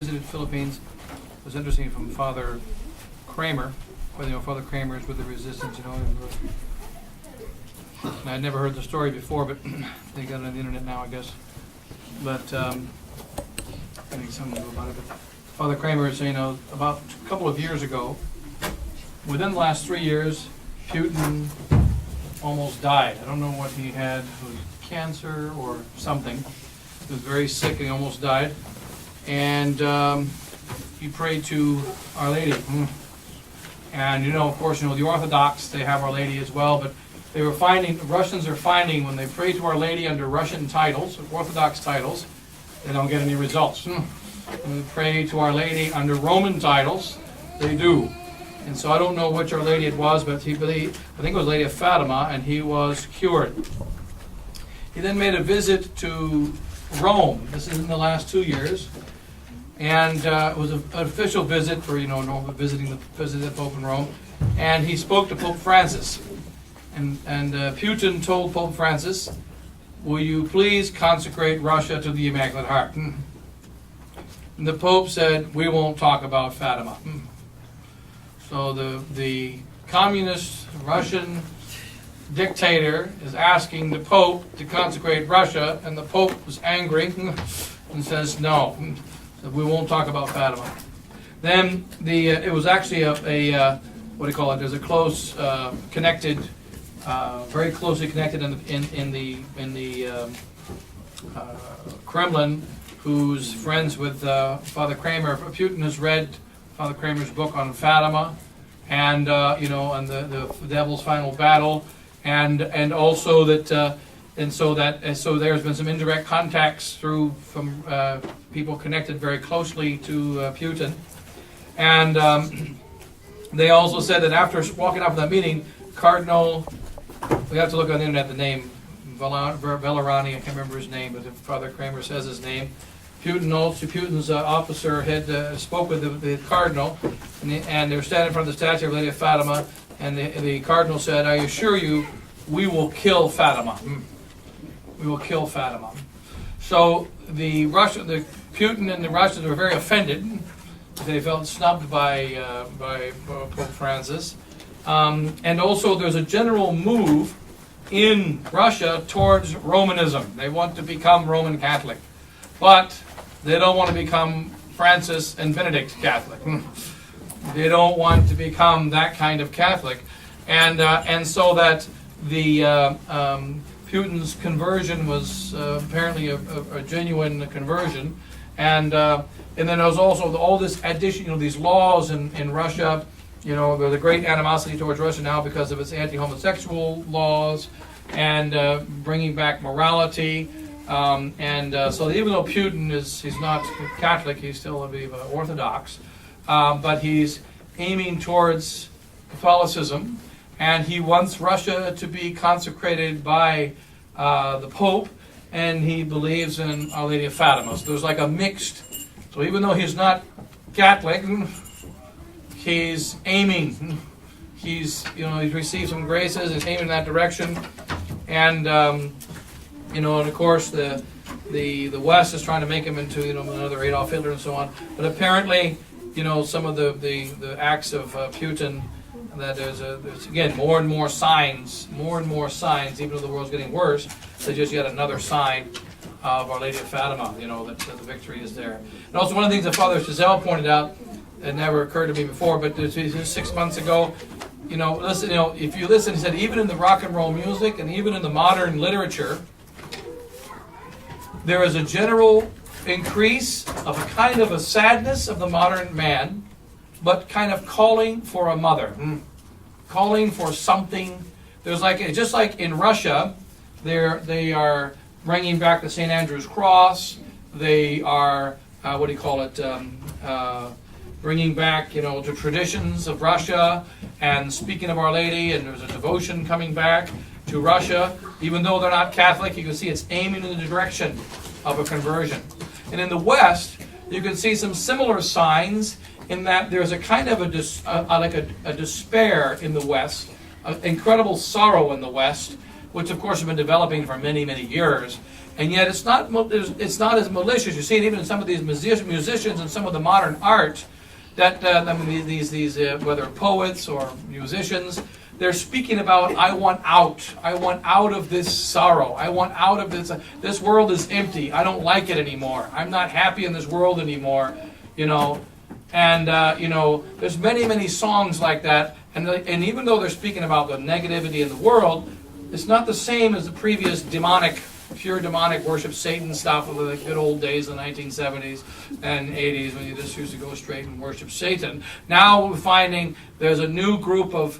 Visited Philippines. It was interesting from Father Kramer. Well, Father Kramer is with the resistance, and I'd never heard the story before, but they got it on the internet now, I guess. But I think something about it. But Father Kramer is saying, about a couple of years ago, within the last 3 years, Putin almost died. I don't know what he had. It was cancer or something. He was very sick and he almost died. And he prayed to Our Lady. And of course, the Orthodox, they have Our Lady as well, but they were finding, the Russians are finding when they pray to Our Lady under Russian titles, Orthodox titles, they don't get any results. When they pray to Our Lady under Roman titles, they do. And so I don't know which Our Lady it was, but I think it was Lady of Fatima, and he was cured. He then made a visit to Rome. This is in the last 2 years. And it was an official visit for, visiting the Pope in Rome. And he spoke to Pope Francis. And Putin told Pope Francis, "Will you please consecrate Russia to the Immaculate Heart?" And the Pope said, "We won't talk about Fatima." So the communist Russian dictator is asking the Pope to consecrate Russia, and the Pope was angry and says, "No. We won't talk about Fatima." Then it was actually a what do you call it? There's a close connected, very closely connected in the Kremlin, who's friends with Father Kramer. Putin has read Father Kramer's book on Fatima, and and the Devil's Final Battle, and also that. So there's been some indirect contacts from people connected very closely to Putin, and they also said that after walking out of that meeting, Cardinal, we have to look on the internet, the name Vellerani, I can't remember his name, but if Father Kramer says his name, Putin's officer had spoke with the Cardinal, and they were standing in front of the statue of Lady of Fatima, and the Cardinal said, "I assure you, we will kill Fatima. We will kill Fatima." So Putin and the Russians were very offended. They felt snubbed by Pope Francis, and also there's a general move in Russia towards Romanism. They want to become Roman Catholic, but they don't want to become Francis and Benedict Catholic. They don't want to become that kind of Catholic, and so that the Putin's conversion was apparently a genuine conversion, and then there was also all this addition, these laws in Russia. There's a great animosity towards Russia now because of its anti-homosexual laws and bringing back morality. So even though Putin he's not Catholic, he's still a bit of Orthodox, but he's aiming towards Catholicism. And he wants Russia to be consecrated by the Pope, and he believes in Our Lady of Fatima. So there's like a mixed. So even though he's not Catholic, he's aiming. He's received some graces. He's aiming in that direction, and and of course the West is trying to make him into another Adolf Hitler and so on. But apparently, some of the acts of Putin. That there's again more and more signs, even though the world's getting worse, there's just yet another sign of Our Lady of Fatima, that the victory is there. And also one of the things that Father Chazelle pointed out, it never occurred to me before, but 6 months ago, listen, if you listen, he said, even in the rock and roll music and even in the modern literature, there is a general increase of a kind of a sadness of the modern man, but kind of calling for a mother, calling for something. There's just like in Russia, they are bringing back the St. Andrew's Cross. They are bringing back the traditions of Russia and speaking of Our Lady. And there's a devotion coming back to Russia, even though they're not Catholic. You can see it's aiming in the direction of a conversion. And in the West, you can see some similar signs, in that there's a kind of a despair in the West, incredible sorrow in the West, which of course has been developing for many, many years. And yet it's not as malicious. You see it even in some of these musicians and some of the modern art that these whether poets or musicians, they're speaking about, I want out of this sorrow, I want out of this world is empty, I don't like it anymore, I'm not happy in this world anymore, and there's many songs like that, and even though they're speaking about the negativity in the world, it's not the same as the previous pure demonic worship Satan stuff of the good old days in the 1970s and 80s when you just used to go straight and worship Satan. Now we're finding there's a new group of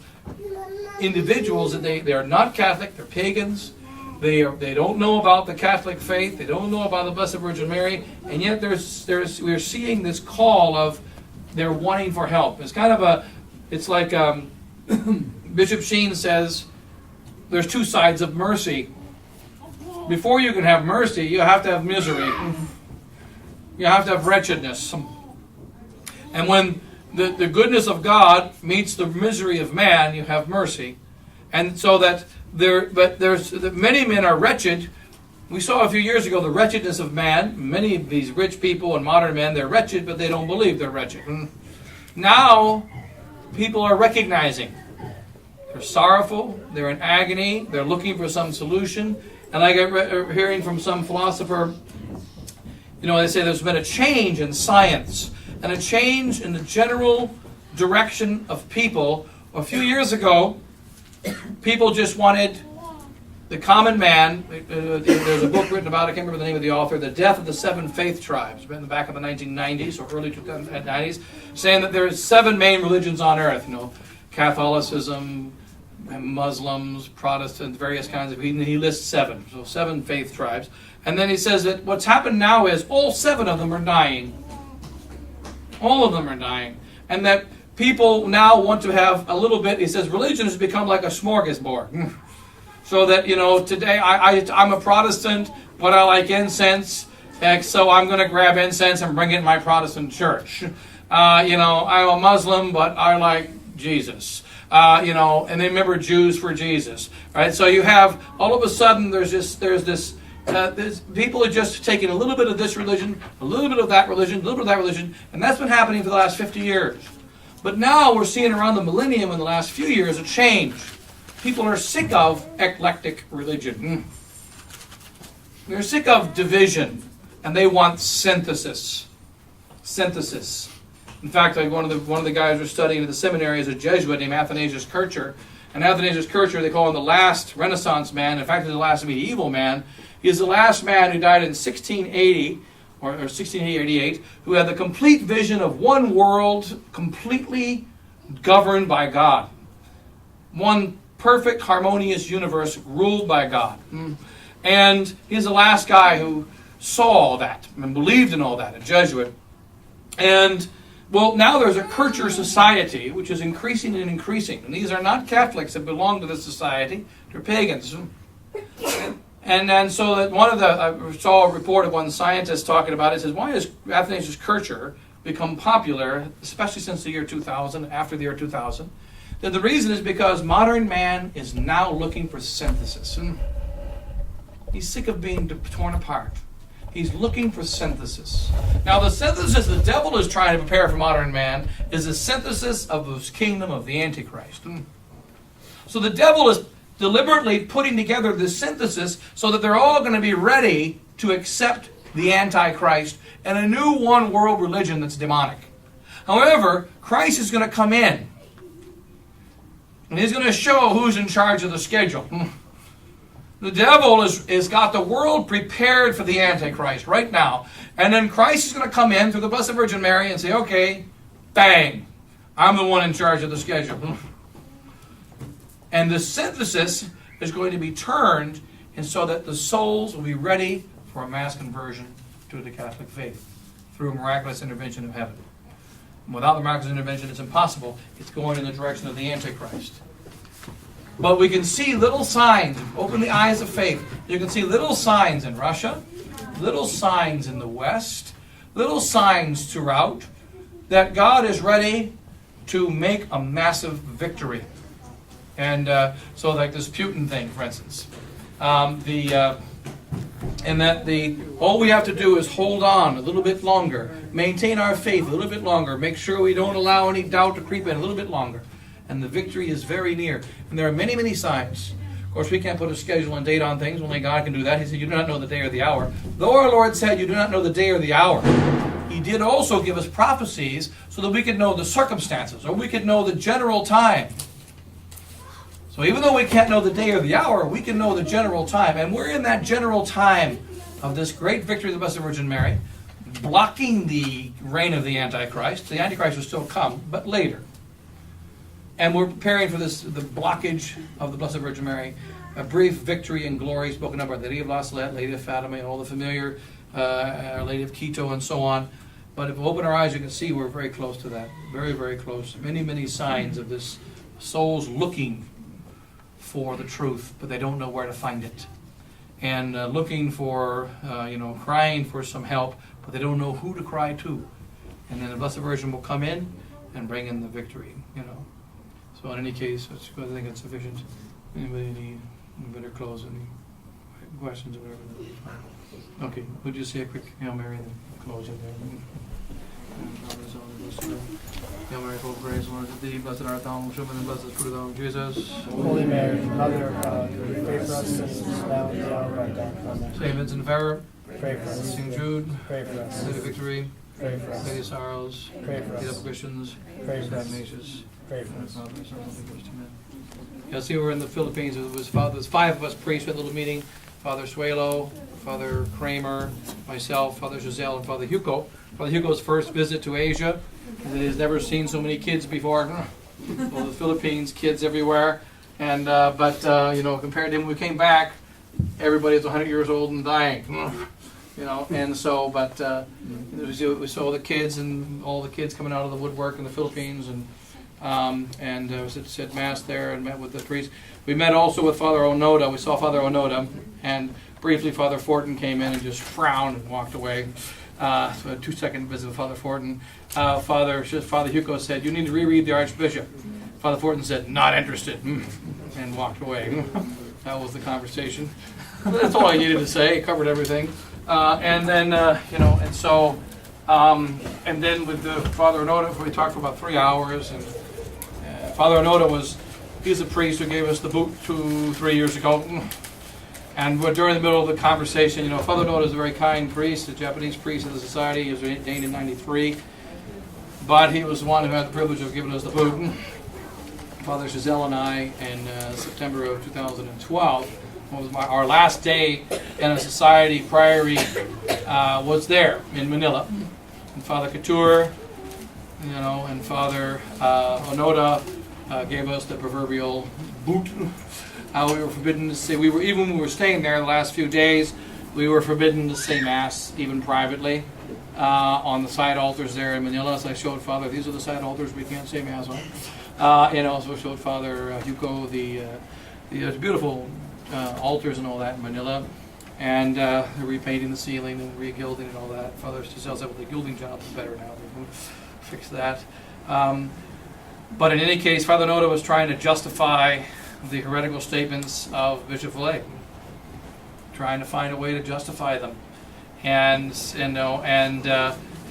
individuals that they are not Catholic, they're pagans, they don't know about the Catholic faith, they don't know about the Blessed Virgin Mary, and yet we're seeing this call of they're wanting for help. It's kind of it's like Bishop Sheen says, there's two sides of mercy. Before you can have mercy, you have to have misery. You have to have wretchedness. And when the goodness of God meets the misery of man, you have mercy. And so that many men are wretched. We saw a few years ago the wretchedness of man. Many of these rich people and modern men, they're wretched, but they don't believe they're wretched. Now, people are recognizing. They're sorrowful, they're in agony, they're looking for some solution. And I get hearing from some philosopher, they say there's been a change in science and a change in the general direction of people. A few years ago, people just wanted the common man. There's a book written about, I can't remember the name of the author, The Death of the Seven Faith Tribes, written in the back of the 1990s or early 2090s, saying that there's 7 main religions on earth, Catholicism, Muslims, Protestants, various kinds of, he lists 7, so 7 faith tribes. And then he says that what's happened now is all 7 of them are dying. All of them are dying. And that people now want to have a little bit, he says, religion has become like a smorgasbord. So that, today I'm a Protestant, but I like incense, so I'm going to grab incense and bring it in my Protestant church. I'm a Muslim, but I like Jesus. And they remember Jews for Jesus, right? So you have, all of a sudden, there's this people are just taking a little bit of this religion, a little bit of that religion, a little bit of that religion, and that's been happening for the last 50 years. But now we're seeing around the millennium in the last few years a change. People are sick of eclectic religion. They're sick of division, and they want synthesis. Synthesis. In fact, one of the guys we're studying at the seminary is a Jesuit named Athanasius Kircher. And Athanasius Kircher, they call him the last Renaissance man. In fact, he's the last medieval man. He is the last man who died in 1680 or 1688, who had the complete vision of one world completely governed by God. One perfect, harmonious universe ruled by God. And he's the last guy who saw all that and believed in all that, a Jesuit. And well, now there's a Kircher society, which is increasing and increasing. And these are not Catholics that belong to this society. They're pagans. And so that I saw a report of one scientist talking about it. It says, why has Athanasius Kircher become popular, especially since the year 2000, after the year 2000? Then the reason is because modern man is now looking for synthesis. He's sick of being torn apart. He's looking for synthesis. Now the synthesis the devil is trying to prepare for modern man is the synthesis of the kingdom of the Antichrist. So the devil is deliberately putting together this synthesis so that they're all going to be ready to accept the Antichrist and a new one world religion that's demonic. However, Christ is going to come in and he's going to show who's in charge of the schedule. The devil is got the world prepared for the Antichrist right now. And then Christ is going to come in through the Blessed Virgin Mary and say, okay, bang, I'm the one in charge of the schedule. And the synthesis is going to be turned and so that the souls will be ready for a mass conversion to the Catholic faith through a miraculous intervention of heaven. Without the miraculous intervention, it's impossible. It's going in the direction of the Antichrist. But we can see little signs. Open the eyes of faith. You can see little signs in Russia, little signs in the West, little signs throughout that God is ready to make a massive victory. And so like this Putin thing, for instance. And that all we have to do is hold on a little bit longer, maintain our faith a little bit longer, make sure we don't allow any doubt to creep in a little bit longer. And the victory is very near. And there are many, many signs. Of course, we can't put a schedule and date on things. Only God can do that. He said, you do not know the day or the hour. Though our Lord said, you do not know the day or the hour, He did also give us prophecies so that we could know the circumstances, or we could know the general time. So even though we can't know the day or the hour, we can know the general time. And we're in that general time of this great victory of the Blessed Virgin Mary, blocking the reign of the Antichrist. The Antichrist will still come, but later. And we're preparing for the blockage of the Blessed Virgin Mary. A brief victory and glory spoken of by the Lady of La Salette, Lady of Fatima, and all the familiar, Our Lady of Quito, and so on. But if we open our eyes, you can see we're very close to that. Very, very close. Many, many signs of this souls looking for the truth, but they don't know where to find it. And looking for, crying for some help, but they don't know who to cry to. And then the Blessed Virgin will come in and bring in the victory, So in any case, I think it's sufficient. Anybody need, we better close. Any questions or whatever? Okay, we'll just say a quick Hail Mary and then close it there. Hail Mary, full of grace, the Lord is with thee. Blessed art thou amongst women, and blessed is the fruit of thy womb, Jesus. Holy Mary, Mother of God, pray for us sinners, now and at the hour of our death. Amen. Saint Vincent de Ferrer, Pray for us. St. Jude, Pray for us. Lady of Victory, Pray for us. Lady of Sorrows, Pray for Lady us. of Christians, Pray for Saint us. Ignatius. Pray for us. Yeah, see, we're in the Philippines. There's 5 of us priests. We had a little meeting. Father Suelo, Father Kramer, myself, Father Giselle, and Father Hugo. Father Hugo's first visit to Asia. And he's never seen so many kids before. Well, the Philippines, kids everywhere. And compared to him, when we came back, everybody's 100 years old and dying. And so, we saw the kids and all the kids coming out of the woodwork in the Philippines, and said Mass there and met with the priest. We met also with Father Onoda. We saw Father Onoda, and briefly Father Fortin came in and just frowned and walked away. So a 2-second visit with Father Fortin. Father Hugo said, you need to reread the Archbishop. Father Fortin said, not interested, and walked away. That was the conversation. That's all I needed to say. It covered everything. And then with the Father Onoda, we talked for about 3 hours. And Father Onoda he's a priest who gave us the boot 2-3 years ago. And during the middle of the conversation, Father Onoda is a very kind priest, a Japanese priest of the society. He was ordained in '93. But he was the one who had the privilege of giving us the boot. Father Giselle and I, in September of 2012, was our last day in a society priory, was there in Manila. And Father Couture, and Father Onoda gave us the proverbial boot. We were forbidden to say, even when we were staying there the last few days, we were forbidden to say Mass, even privately, on the side altars there in Manila. So I showed Father, these are the side altars we can't say Mass on. And also showed Father Hugo the beautiful altars and all that in Manila. And they're repainting the ceiling and re-gilding and all that. Father Giselle said, well, the gilding job is better now. They fix that. But in any case, Father Noda was trying to justify the heretical statements of Bishop Villay, trying to find a way to justify them, and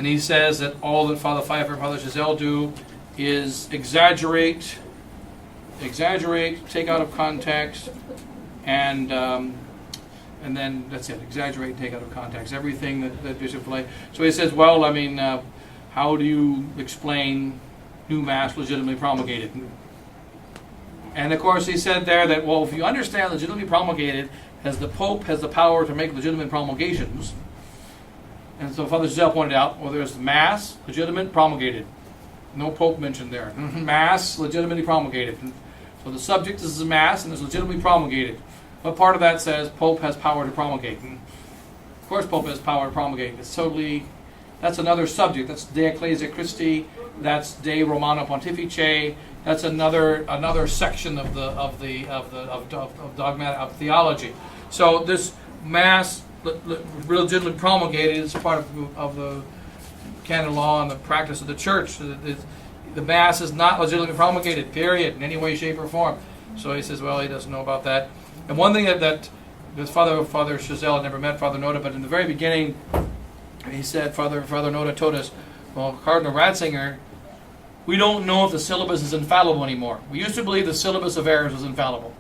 he says that all that Father Pfeiffer and Father Giselle do is exaggerate, take out of context, and then that's it. Exaggerate, take out of context everything that Bishop Villay. So he says, well, how do you explain new Mass legitimately promulgated? And of course he said there that, well, if you understand legitimately promulgated as the Pope has the power to make legitimate promulgations, and so Father Giselle pointed out, well, there's Mass, legitimate, promulgated. No Pope mentioned there. Mass, legitimately promulgated. So the subject is the Mass and it's legitimately promulgated. What part of that says Pope has power to promulgate? Of course Pope has power to promulgate. That's another subject. That's De Ecclesia Christi. That's De Romano Pontifice. That's another section of dogmatic of theology. So this Mass legitimately promulgated is part of the canon law and the practice of the Church. The Mass is not legitimately promulgated, period, in any way, shape, or form. So he says, well, he doesn't know about that. And one thing that This Father Chazelle had never met Father Noda, but in the very beginning, he said, Father Noda told us, well, Cardinal Ratzinger, we don't know if the syllabus is infallible anymore. We used to believe the syllabus of errors was infallible.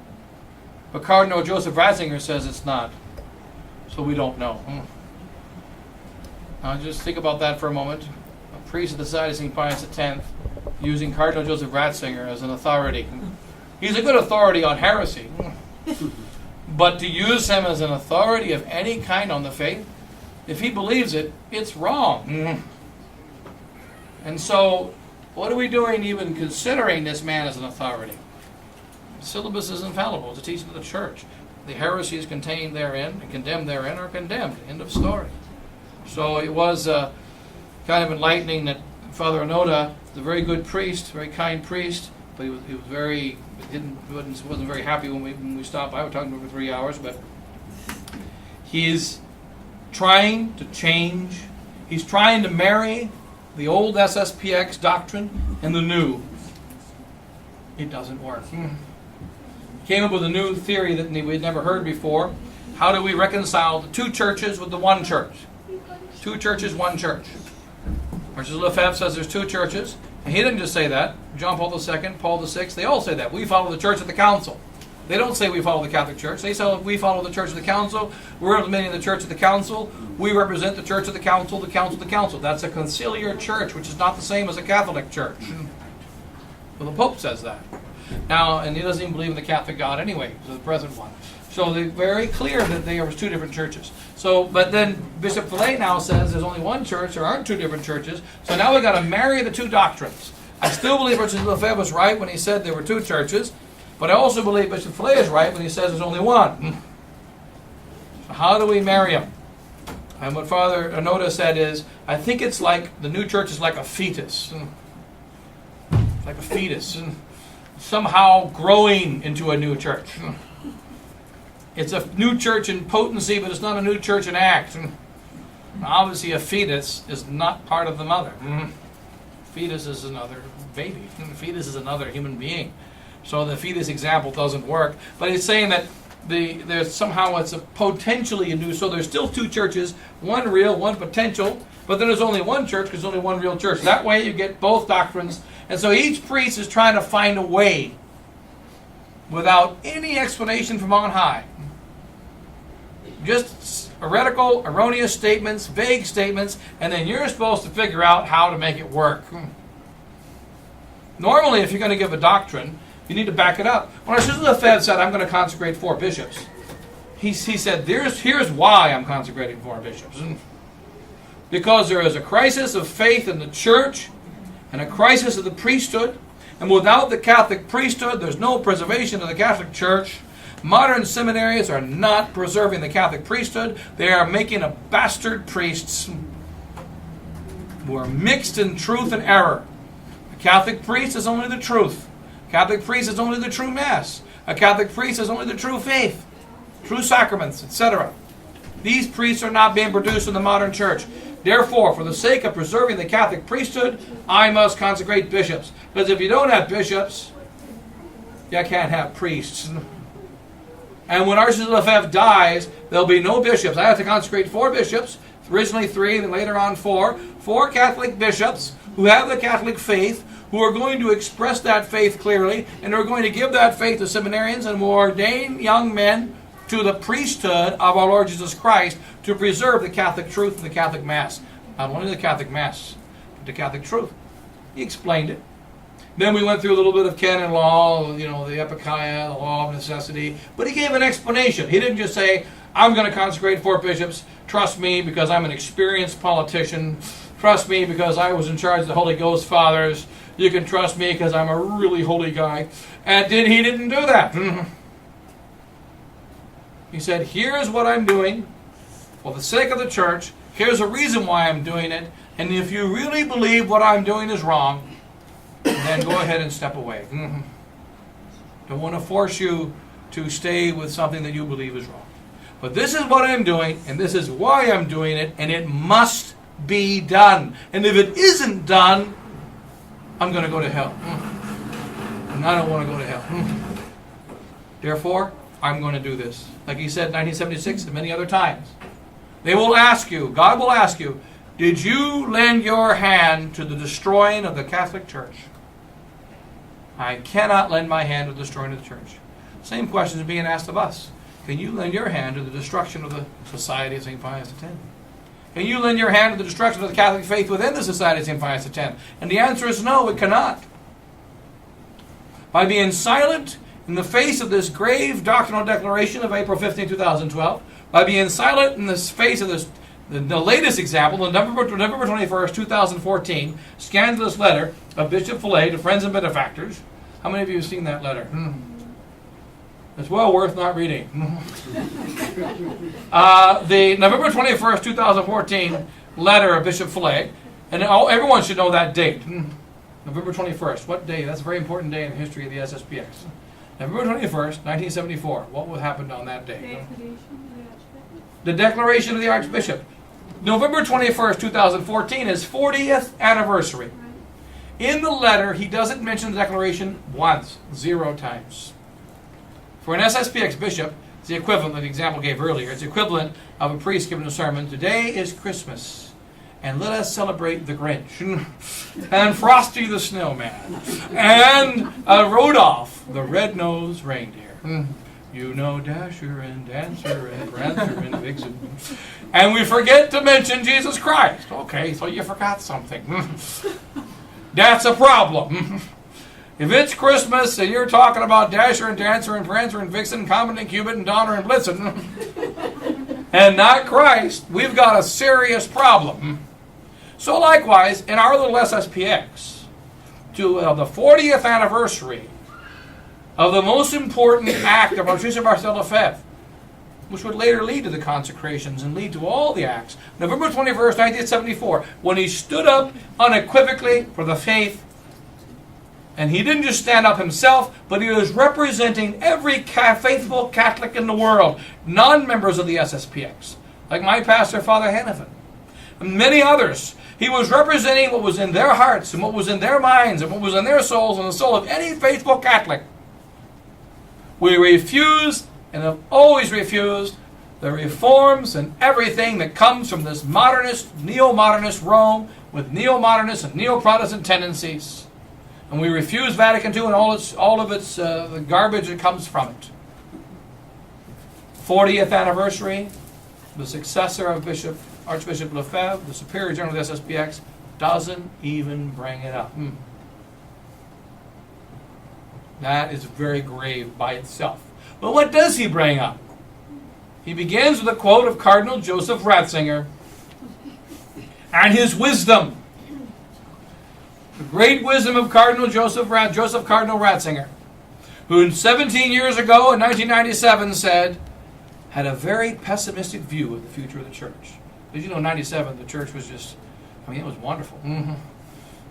But Cardinal Joseph Ratzinger says it's not. So we don't know. Now just think about that for a moment. A priest of the Society of St. Pius X using Cardinal Joseph Ratzinger as an authority. He's a good authority on heresy. But to use him as an authority of any kind on the faith, if he believes it, it's wrong. And so, what are we doing even considering this man as an authority? The syllabus is infallible. It's a teaching of the Church. The heresies contained therein and condemned therein are condemned. End of story. So it was kind of enlightening that Father Onoda is a very good priest, very kind priest, but he was very wasn't very happy when we stopped by. We were talking to him for 3 hours, but he's trying to change. He's trying to marry the old SSPX doctrine and the new. It doesn't work. He came up with a new theory that we'd never heard before. How do we reconcile the two churches with the one church? Two churches, one church. Archbishop Lefebvre says there's two churches. And he didn't just say that. John Paul II, Paul VI, they all say that. We follow the Church of the Council. They don't say we follow the Catholic Church. They say we follow the Church of the Council. We're implementing the Church of the Council. We represent the Church of the Council, the Council of the Council. That's a conciliar church, which is not the same as a Catholic church. Well, the Pope says that. Now, and he doesn't even believe in the Catholic God anyway, the present one. So they're very clear that there was two different churches. So, but then Bishop Fillet now says there's only one church, there aren't two different churches. So now we've got to marry the two doctrines. I still believe Bishop Lefebvre was right when he said there were two churches, but I also believe Bishop Fillet is right when he says there's only one. So how do we marry them? And what Father Onoda said is, I think it's like the new church is like a fetus. Like a fetus. Somehow growing into a new church. It's a new church in potency, but it's not a new church in act. Obviously, a fetus is not part of the mother. Fetus is another baby. Fetus is another human being. So the fetus example doesn't work. But he's saying that there's somehow it's a potentially a new. So there's still two churches, one real, one potential. But then there's only one church because there's only one real church. That way you get both doctrines. And so each priest is trying to find a way without any explanation from on high. Just heretical, erroneous statements, vague statements, and then you're supposed to figure out how to make it work. Normally, if you're going to give a doctrine, you need to back it up. When Archbishop Lefebvre said, I'm going to consecrate 4 bishops, he said, here's why I'm consecrating 4 bishops. Because there is a crisis of faith in the church and a crisis of the priesthood, and without the Catholic priesthood, there's no preservation of the Catholic Church. Modern seminaries are not preserving the Catholic priesthood. They are making a bastard priests who are mixed in truth and error. A Catholic priest is only the truth. A Catholic priest is only the true Mass. A Catholic priest is only the true faith, true sacraments, etc. These priests are not being produced in the modern church. Therefore, for the sake of preserving the Catholic priesthood, I must consecrate bishops. Because if you don't have bishops, you can't have priests. And when Archbishop Lefebvre dies, there'll be no bishops. I have to consecrate 4 bishops, originally 3, then later on 4. 4 Catholic bishops who have the Catholic faith, who are going to express that faith clearly, and are going to give that faith to seminarians and will ordain young men to the priesthood of our Lord Jesus Christ to preserve the Catholic truth and the Catholic Mass. Not only the Catholic Mass, but the Catholic truth. He explained it. Then we went through a little bit of canon law, the Epikeia, the law of necessity. But he gave an explanation. He didn't just say, I'm going to consecrate 4 bishops. Trust me because I'm an experienced politician. Trust me because I was in charge of the Holy Ghost Fathers. You can trust me because I'm a really holy guy. And he didn't do that. He said, here's what I'm doing for the sake of the church. Here's a reason why I'm doing it. And if you really believe what I'm doing is wrong, then go ahead and step away. Don't want to force you to stay with something that you believe is wrong. But this is what I'm doing, and this is why I'm doing it, and it must be done. And if it isn't done, I'm going to go to hell. And I don't want to go to hell. Therefore, I'm going to do this. Like he said in 1976 and many other times. They will ask you, God will ask you, did you lend your hand to the destroying of the Catholic Church? I cannot lend my hand to the destroying of the church. Same question is being asked of us. Can you lend your hand to the destruction of the Society of St. Pius X? Can you lend your hand to the destruction of the Catholic faith within the Society of St. Pius X? And the answer is no, it cannot. By being silent in the face of this grave doctrinal declaration of April 15, 2012, by being silent in the face of this, the latest example, the November 21st, 2014, scandalous letter of Bishop Fillet to friends and benefactors. How many of you have seen that letter? It's well worth not reading. The November 21st, 2014 letter of Bishop Fillet, and everyone should know that date. November 21st. What day? That's a very important day in the history of the SSPX. November 21st, 1974. What happened on that day? The Declaration of the Archbishop. November 21st, 2014 is 40th anniversary. In the letter, he doesn't mention the Declaration once, 0 times. For an SSPX bishop, it's the equivalent, the example I gave earlier, it's the equivalent of a priest giving a sermon. Today is Christmas, and let us celebrate the Grinch, and Frosty the Snowman, and Rudolph, the red-nosed reindeer. You know Dasher and Dancer and Prancer and Vixen. And we forget to mention Jesus Christ. Okay, so you forgot something. That's a problem. If it's Christmas and you're talking about Dasher and Dancer and Prancer and Vixen, Comet and Cupid and Donner and Blitzen, and not Christ, we've got a serious problem. So likewise, in our little SSPX, to the 40th anniversary of the most important act of Archbishop Marcel Lefebvre, which would later lead to the consecrations and lead to all the acts, November 21st, 1974, when he stood up unequivocally for the faith. And he didn't just stand up himself, but he was representing every faithful Catholic in the world, non-members of the SSPX, like my pastor, Father Hannafin, and many others. He was representing what was in their hearts and what was in their minds and what was in their souls and the soul of any faithful Catholic. We refused and have always refused the reforms and everything that comes from this modernist, neo-modernist Rome with neo-modernist and neo-Protestant tendencies. And we refuse Vatican II and all of its the garbage that comes from it. 40th anniversary, the successor of Archbishop Lefebvre, the Superior General of the SSPX, doesn't even bring it up. That is very grave by itself. But what does he bring up? He begins with a quote of Cardinal Joseph Ratzinger and his wisdom. The great wisdom of Cardinal Joseph Cardinal Ratzinger, who 17 years ago in 1997 said, had a very pessimistic view of the future of the church. Because in 97, the church was just, it was wonderful.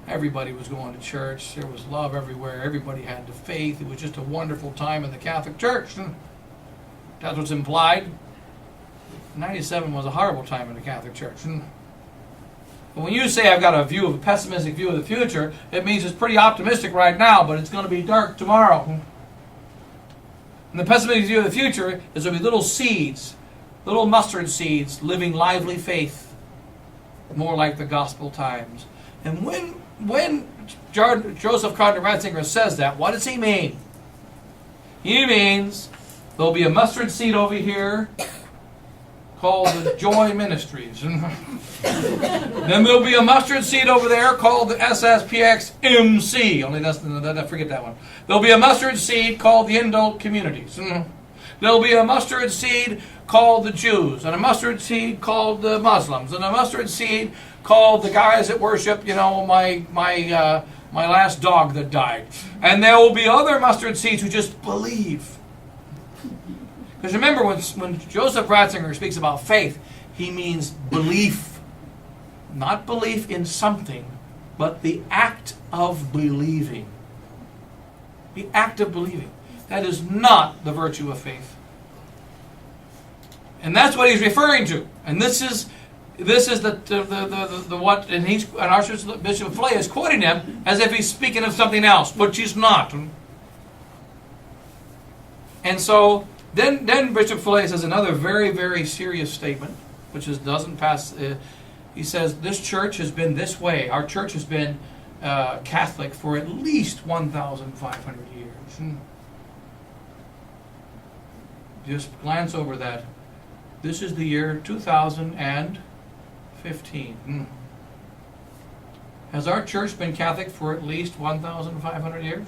Everybody was going to church. There was love everywhere. Everybody had the faith. It was just a wonderful time in the Catholic Church. That's what's implied. 97 was a horrible time in the Catholic Church. But when you say I've got a pessimistic view of the future, it means it's pretty optimistic right now, but it's going to be dark tomorrow. And the pessimistic view of the future is there'll be little seeds, little mustard seeds, living lively faith, more like the gospel times. And when Joseph Cardinal Ratzinger says that, what does he mean? He means there'll be a mustard seed over here called the Joy Ministries. Then there'll be a mustard seed over there called the SSPX MC. Only forget that one. There'll be a mustard seed called the Indult Communities. There'll be a mustard seed called the Jews, and a mustard seed called the Muslims, and a mustard seed called the guys that worship, my last dog that died. And there will be other mustard seeds who just believe. Because remember, when Joseph Ratzinger speaks about faith, he means belief. Not belief in something, but the act of believing. The act of believing. That is not the virtue of faith. And that's what he's referring to. And this is the what, and Archbishop Fillet is quoting him as if he's speaking of something else, but he's not. And so Then Bishop Fillet says another very, very serious statement, which doesn't pass. He says, this church has been this way. Our church has been Catholic for at least 1,500 years. Just glance over that. This is the year 2015. Has our church been Catholic for at least 1,500 years?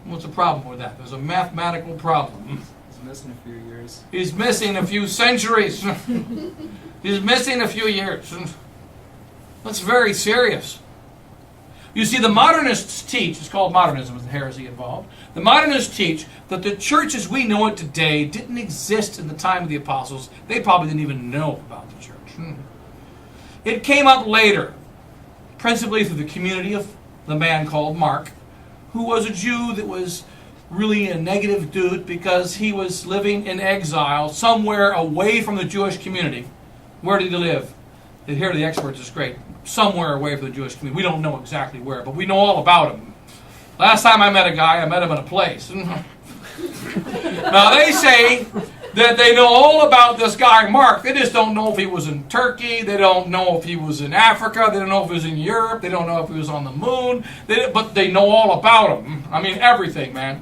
What's the problem with that? There's a mathematical problem. He's missing a few years. He's missing a few centuries. He's missing a few years. That's very serious. You see, the modernists teach, it's called modernism with the heresy involved, the modernists teach that the church as we know it today didn't exist in the time of the apostles. They probably didn't even know about the church. It came up later, principally through the community of the man called Mark, who was a Jew that was really a negative dude because he was living in exile somewhere away from the Jewish community. Where did he live? Here the experts is great. Somewhere away from the Jewish community. We don't know exactly where, but we know all about him. Last time I met a guy, I met him in a place. Now they say that they know all about this guy Mark. They just don't know if he was in Turkey. They don't know if he was in Africa. They don't know if he was in Europe. They don't know if he was on the moon. But they know all about him. I mean, everything, man.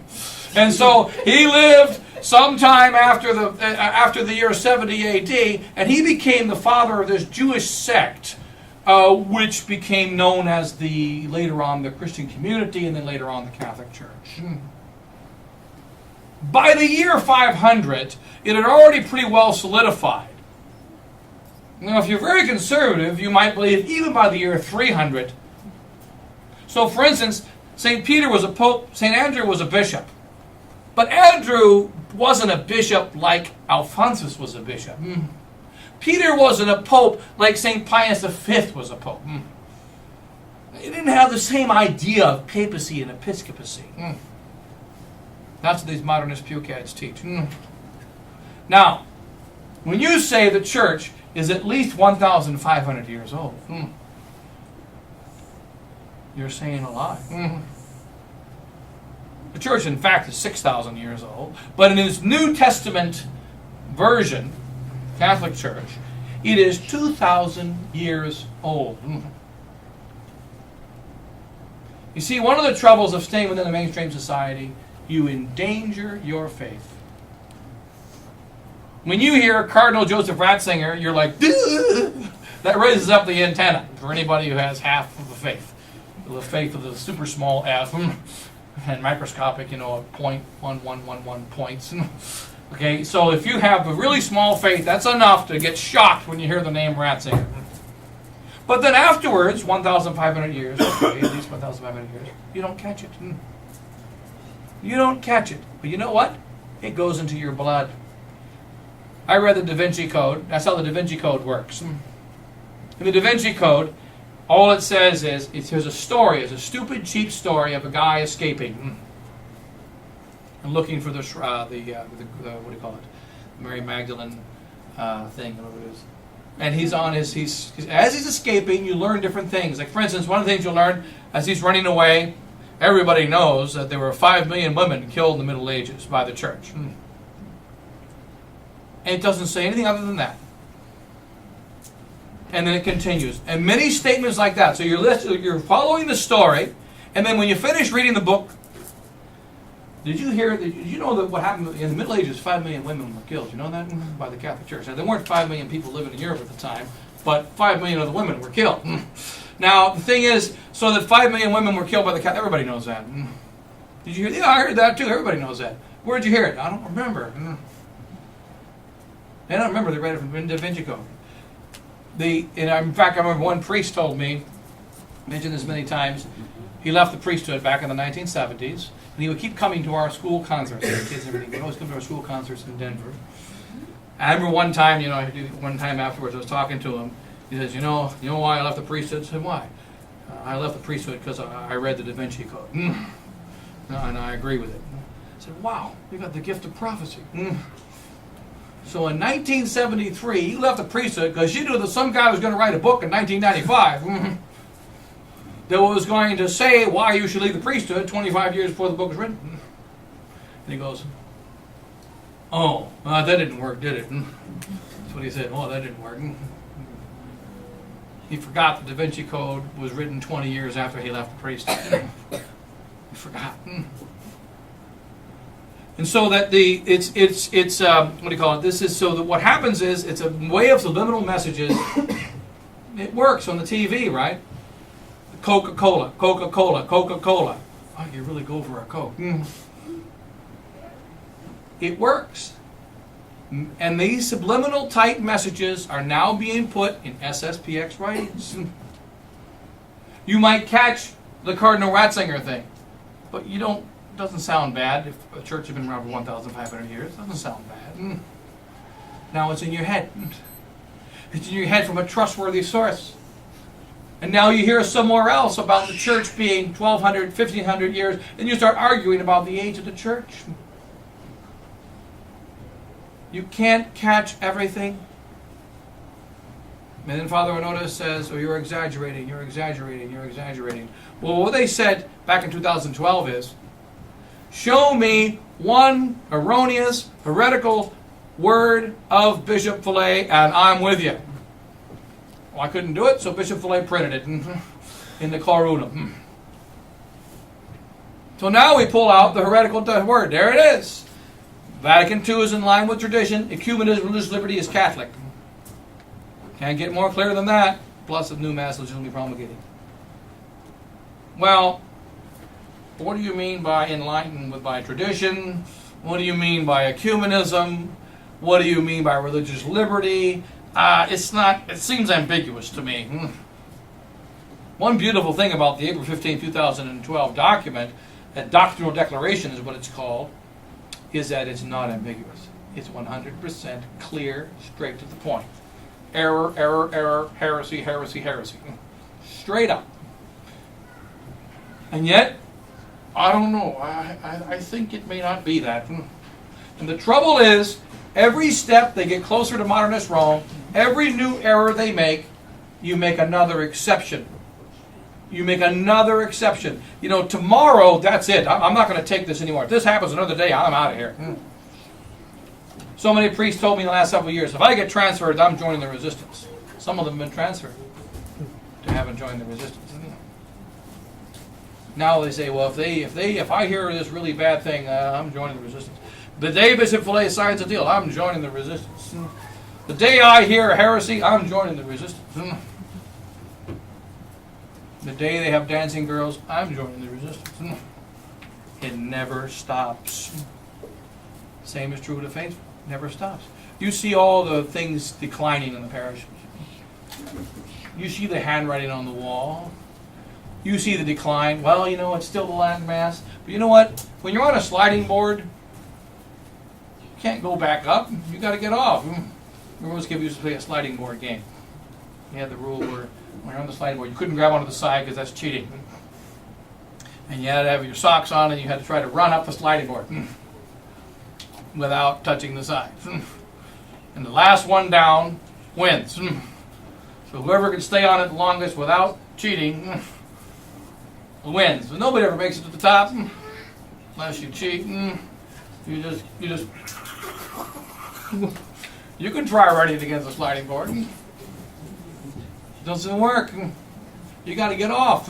And so he lived sometime after the year 70 A.D., and he became the father of this Jewish sect, which became known as later on the Christian community, and then later on the Catholic Church. By the year 500, it had already pretty well solidified. Now, if you're very conservative, you might believe even by the year 300. So, for instance, St. Peter was a pope, St. Andrew was a bishop. But Andrew wasn't a bishop like Alphonsus was a bishop. Peter wasn't a pope like St. Pius V was a pope. He didn't have the same idea of papacy and episcopacy. That's what these modernist pukeheads teach. Now, when you say the church is at least 1,500 years old, you're saying a lie. The church, in fact, is 6,000 years old. But in its New Testament version, Catholic Church, it is 2,000 years old. You see, one of the troubles of staying within the mainstream society, you endanger your faith. When you hear Cardinal Joseph Ratzinger, you're like, duh! That raises up the antenna for anybody who has half of the faith of the super small f, and microscopic, 0.1111 points. Okay, so if you have a really small faith, that's enough to get shocked when you hear the name Ratzinger. But then afterwards, 1,500 years, okay, at least 1,500 years, you don't catch it. You don't catch it. But you know what? It goes into your blood. I read the Da Vinci Code. That's how the Da Vinci Code works. In the Da Vinci Code, all it says is, here's a story. It's a stupid, cheap story of a guy escaping and looking for the what do you call it? Mary Magdalene thing, whatever it is. And he's as he's escaping, you learn different things. Like, for instance, one of the things you'll learn as he's running away, everybody knows that there were 5 million women killed in the Middle Ages by the church. And it doesn't say anything other than that. And then it continues. And many statements like that. So you're following the story, and then when you finish reading the book, did you know that what happened in the Middle Ages, 5 million women were killed? You know that? By the Catholic Church. Now, there weren't 5 million people living in Europe at the time, but 5 million of the women were killed. Now, the thing is, so that 5 million women were killed by the Catholic, everybody knows that. Did you hear that? Yeah, I heard that too. Everybody knows that. Where'd you hear it? I don't remember. I don't remember. They read it from the Da Vinci Code. In fact, I remember one priest told me, mentioned this many times, he left the priesthood back in the 1970s, and he would keep coming to our school concerts. The kids and everything would always come to our school concerts in Denver. I remember one time, one time afterwards, I was talking to him. He says, you know why I left the priesthood? I said, why? I left the priesthood because I read the Da Vinci Code. And I agree with it. I said, wow, you got the gift of prophecy. So in 1973, you left the priesthood because you knew that some guy was going to write a book in 1995 that was going to say why you should leave the priesthood 25 years before the book was written. And he goes, Oh, that didn't work, did it? That's what he said. Oh, that didn't work. He forgot the Da Vinci Code was written 20 years after he left the priesthood. He forgot. And so that it's what do you call it? This is so that what happens is it's a way of subliminal messages. It works on the TV, right? Coca-Cola, Coca-Cola, Coca-Cola. Oh, you really go for a Coke. It works. And these subliminal type messages are now being put in SSPX writings. You might catch the Cardinal Ratzinger thing, but you don't. It doesn't sound bad. If a church has been around for 1,500 years, it doesn't sound bad. Now it's in your head. It's in your head from a trustworthy source. And now you hear somewhere else about the church being 1,200, 1,500 years, and you start arguing about the age of the church. You can't catch everything. And then Father Onoda says, oh, you're exaggerating, you're exaggerating, you're exaggerating. Well, what they said back in 2012 is, show me one erroneous, heretical word of Bishop Fillet, and I'm with you. Well, I couldn't do it, so Bishop Fillet printed it in the Clarudum. So now we pull out the heretical word. There it is. Vatican II is in line with tradition. Ecumenism, religious liberty is Catholic. Can't get more clear than that. Plus the new mass legitimately promulgated. Well, what do you mean by enlightened by tradition? What do you mean by ecumenism? What do you mean by religious liberty? It's not. It seems ambiguous to me. One beautiful thing about the April 15, 2012 document, a doctrinal declaration is what it's called, is that it's not ambiguous. It's 100% clear, straight to the point. Error, error, error, heresy, heresy, heresy. Straight up. And yet, I don't know. I think it may not be that. And the trouble is, every step they get closer to modernist Rome, every new error they make, you make another exception. You make another exception. You know, tomorrow, that's it. I'm not going to take this anymore. If this happens another day, I'm out of here. So many priests told me in the last several years, if I get transferred, I'm joining the resistance. Some of them have been transferred to haven't joined the resistance. Now they say, well, if I hear this really bad thing, I'm joining the resistance. The day Bishop Fillet signs a deal, I'm joining the resistance. The day I hear a heresy, I'm joining the resistance. The day they have dancing girls, I'm joining the resistance. It never stops. Same is true with the faithful. Never stops. You see all the things declining in the parish. You see the handwriting on the wall. You see the decline. Well, you know, it's still the Latin Mass. But you know what? When you're on a sliding board, you can't go back up. You got to get off. Remember, kids used to play a sliding board game. You had the rule where when you're on the sliding board, you couldn't grab onto the side because that's cheating. And you had to have your socks on, and you had to try to run up the sliding board without touching the sides. And the last one down wins. So whoever can stay on it the longest without cheating wins. But nobody ever makes it to the top unless you cheat. You just you can try running against a sliding board. It doesn't work. You got to get off.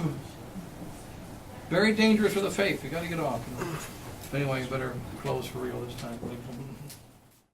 Very dangerous for the faith. You got to get off. Anyway, you better close for real this time.